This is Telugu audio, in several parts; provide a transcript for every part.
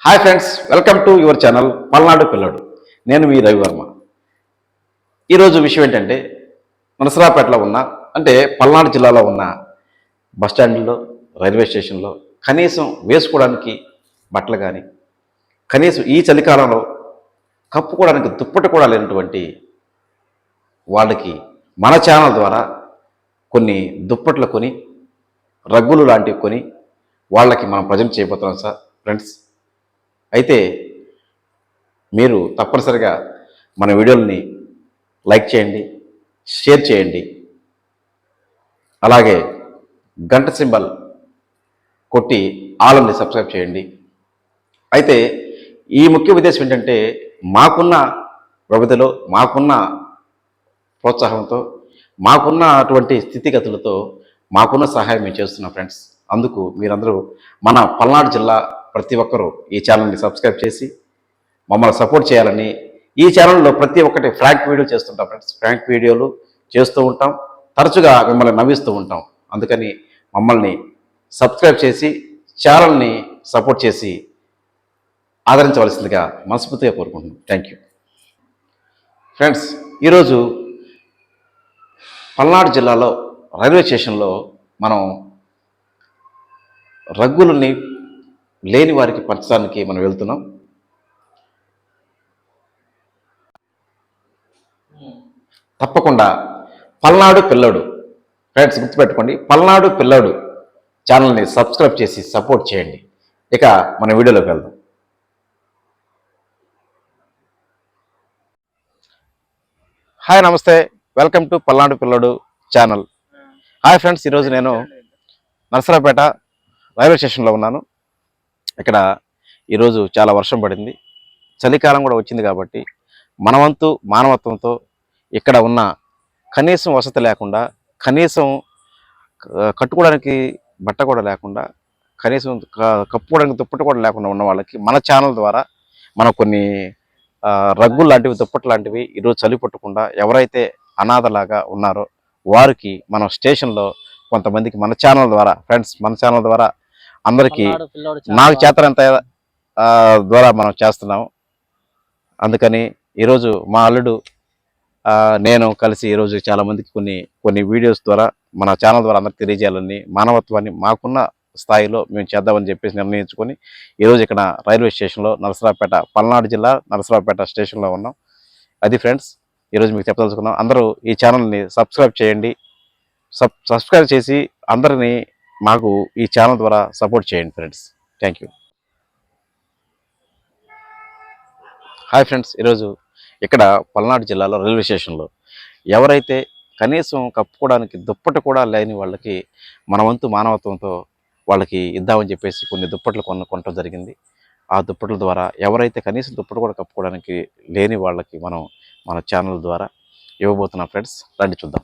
Hi friends, welcome to your channel Palnadu పిల్లడు. నేను మీ రవివర్మ. ఈరోజు విషయం ఏంటంటే నరసరావుపేటలో ఉన్న అంటే పల్నాడు జిల్లాలో ఉన్న బస్టాండ్లో, రైల్వే స్టేషన్లో కనీసం వేసుకోవడానికి బట్టలు కానీ, కనీసం ఈ చలికాలంలో కప్పుకోవడానికి దుప్పటి కూడా లేనటువంటి వాళ్ళకి మన ఛానల్ ద్వారా కొన్ని దుప్పట్లు కొని, రగ్గులు లాంటివి కొని వాళ్ళకి మనం ప్రజెంట్ చేయబోతున్నాం సార్ ఫ్రెండ్స్. అయితే మీరు తప్పనిసరిగా మన వీడియోలని లైక్ చేయండి, షేర్ చేయండి, అలాగే గంట సింబల్ కొట్టి ఆల్ని సబ్స్క్రైబ్ చేయండి. అయితే ఈ ముఖ్య ఉద్దేశం ఏంటంటే మాకున్న వ్యవధిలో, మాకున్న ప్రోత్సాహంతో, మాకున్న అటువంటి స్థితిగతులతో మాకున్న సహాయం మేము చేస్తున్నాం ఫ్రెండ్స్. అందుకు మీరందరూ మన పల్నాడు జిల్లా ప్రతి ఒక్కరూ ఈ ఛానల్ని సబ్స్క్రైబ్ చేసి మమ్మల్ని సపోర్ట్ చేయాలని, ఈ ఛానల్లో ప్రతి ఒక్కటి ఫ్రాంక్ వీడియో చేస్తుంటాం ఫ్రెండ్స్. ఫ్రాంక్ వీడియోలు చేస్తూ ఉంటాం, తరచుగా మిమ్మల్ని నవ్విస్తూ ఉంటాం. అందుకని మమ్మల్ని సబ్స్క్రైబ్ చేసి ఛానల్ని సపోర్ట్ చేసి ఆదరించవలసిందిగా మనస్ఫూర్తిగా కోరుకుంటున్నాం. Thank you friends. ఈరోజు పల్నాడు జిల్లాలో రైల్వే స్టేషన్లో మనం రగ్గులని లేని వారికి పంచడానికి మనం వెళ్తున్నాం. తప్పకుండా పల్నాడు పిల్లడు ఫ్రెండ్స్ గుర్తుపెట్టుకోండి, పల్నాడు పిల్లడు ఛానల్ని సబ్స్క్రైబ్ చేసి సపోర్ట్ చేయండి. ఇక మన వీడియోలోకి వెళ్దాం. హాయ్, నమస్తే, వెల్కమ్ టు పల్నాడు పిల్లడు ఛానల్. హాయ్ ఫ్రెండ్స్, ఈరోజు నేను నరసరావుపేట రైల్వే స్టేషన్లో ఉన్నాను. ఇక్కడ ఈరోజు చాలా వర్షం పడింది, చలికాలం కూడా వచ్చింది కాబట్టి మనవంతు మానవత్వంతో ఇక్కడ ఉన్న కనీసం వసతి లేకుండా, కనీసం కట్టుకోవడానికి బట్ట కూడా లేకుండా, కనీసం కప్పుకోవడానికి దుప్పటి కూడా లేకుండా ఉన్న వాళ్ళకి మన ఛానల్ ద్వారా మనం కొన్ని రగ్గులు లాంటివి, దుప్పటి లాంటివి ఈరోజు చలి పట్టకుండా ఎవరైతే అనాథలాగా ఉన్నారో వారికి మనం స్టేషన్లో కొంతమందికి మన ఛానల్ ద్వారా ఫ్రెండ్స్, మన ఛానల్ ద్వారా అందరికీ నాకు చేతనంత ద్వారా మనం చేస్తున్నాము. అందుకని ఈరోజు మా అల్లుడు నేను కలిసి ఈరోజు చాలామందికి కొన్ని వీడియోస్ ద్వారా మన ఛానల్ ద్వారా అందరికి తెలియజేయాలని, మానవత్వాన్ని మాకున్న స్థాయిలో మేము చేద్దామని చెప్పేసి నిర్ణయించుకొని ఈరోజు ఇక్కడ రైల్వే స్టేషన్లో నరసరావుపేట, పల్నాడు జిల్లా నరసరావుపేట స్టేషన్లో ఉన్నాం. అది ఫ్రెండ్స్ ఈరోజు మీకు చెప్పదలుచుకున్నాం. అందరూ ఈ ఛానల్ని సబ్స్క్రైబ్ చేయండి, సబ్స్క్రైబ్ చేసి అందరినీ మాకు ఈ ఛానల్ ద్వారా సపోర్ట్ చేయండి friends. Thank you. Hi friends, ఈరోజు ఇక్కడ పల్నాడు జిల్లాలో రైల్వే స్టేషన్లో ఎవరైతే కనీసం కప్పుకోవడానికి దుప్పటి కూడా లేని వాళ్ళకి మన వంతు మానవత్వంతో వాళ్ళకి ఇద్దామని చెప్పేసి కొన్ని దుప్పట్లు కొనటం జరిగింది. ఆ దుప్పట్ల ద్వారా ఎవరైతే కనీసం దుప్పటి కూడా కప్పుకోవడానికి లేని వాళ్ళకి మనం మన ఛానల్ ద్వారా ఇవ్వబోతున్నాం ఫ్రెండ్స్. రండి చూద్దాం.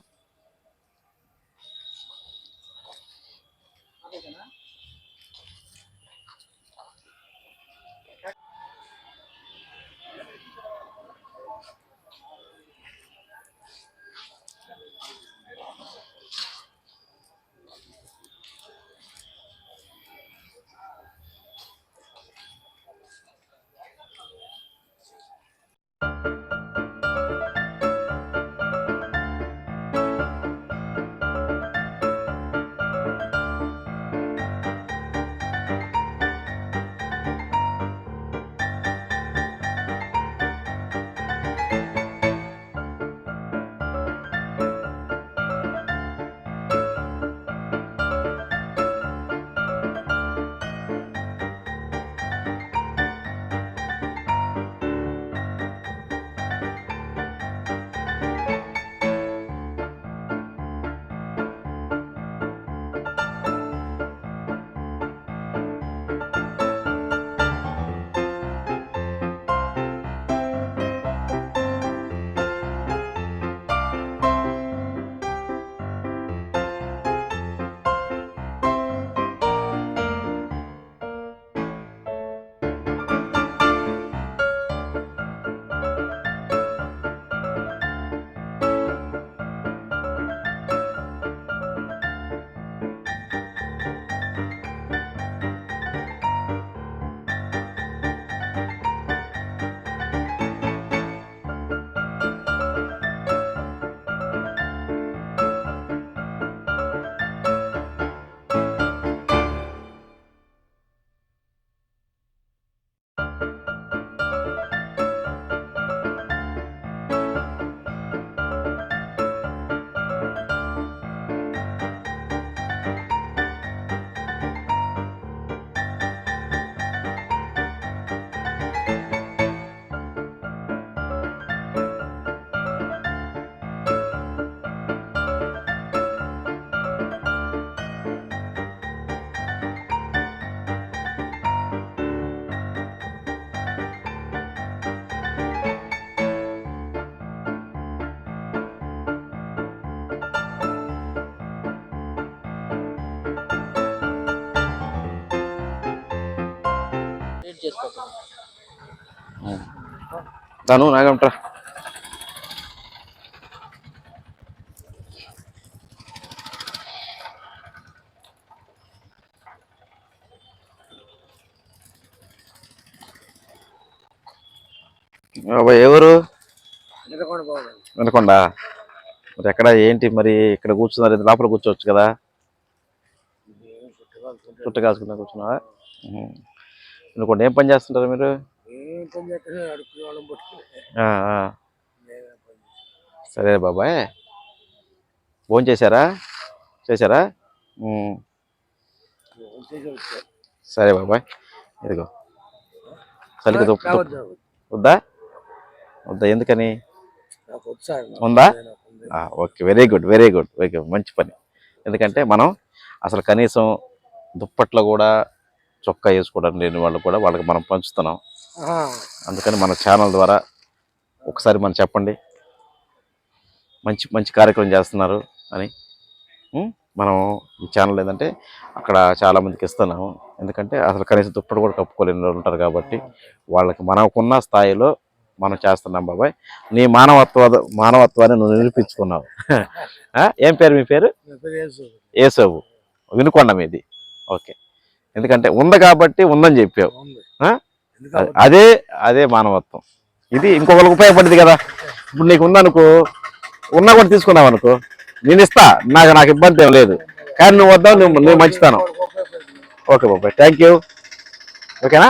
దాను నాగంట్రా ఎవరు వినకొండ మరి ఎక్కడ ఏంటి మరి ఇక్కడ కూర్చున్నారు లోపల కూర్చోవచ్చు కదా చుట్ట కాసుకున్నా కూర్చున్నావా వినకొండ ఏం పని చేస్తుంటారు మీరు సరే బాబాయ్ ఫోన్ చేశారా సరే బాబాయ్ ఇదిగో చలికి వద్దా ఎందుకని ఉందా ఓకే వెరీ గుడ్ ఓకే మంచి పని ఎందుకంటే మనం అసలు కనీసం దుప్పట్లో కూడా చొక్కా వేసుకోవడం లేని వాళ్ళు కూడా వాళ్ళకి మనం పంచుతున్నాం అందుకని మన ఛానల్ ద్వారా ఒకసారి మనం చెప్పండి మంచి కార్యక్రమం చేస్తున్నారు అని మనం ఈ ఛానల్ ఏంటంటే అక్కడ చాలామందికి ఇస్తున్నాము ఎందుకంటే అసలు కనీసం దుప్పటి కూడా కప్పుకోలేని వాళ్ళు ఉంటారు కాబట్టి వాళ్ళకి మనకున్న స్థాయిలో మనం చేస్తున్నాం బాబాయ్ నీ మానవత్వాన్ని నువ్వు నిరూపించుకున్నావు ఏం పేరు మీ పేరు యేసోబు వినుకొండ మీది ఓకే ఎందుకంటే ఉంది కాబట్టి ఉందని చెప్పావు అదే మానవత్వం ఇది ఇంకొకరికి ఉపయోగపడింది కదా ఇప్పుడు నీకు ఉందనుకో ఉన్నా కూడా తీసుకున్నావు అనుకో నేను ఇస్తా నాకు ఇబ్బంది ఏం లేదు కానీ నువ్వు వద్దావు నువ్వు మంచితాను ఓకే బాబాయ్ థ్యాంక్ యూ ఓకేనా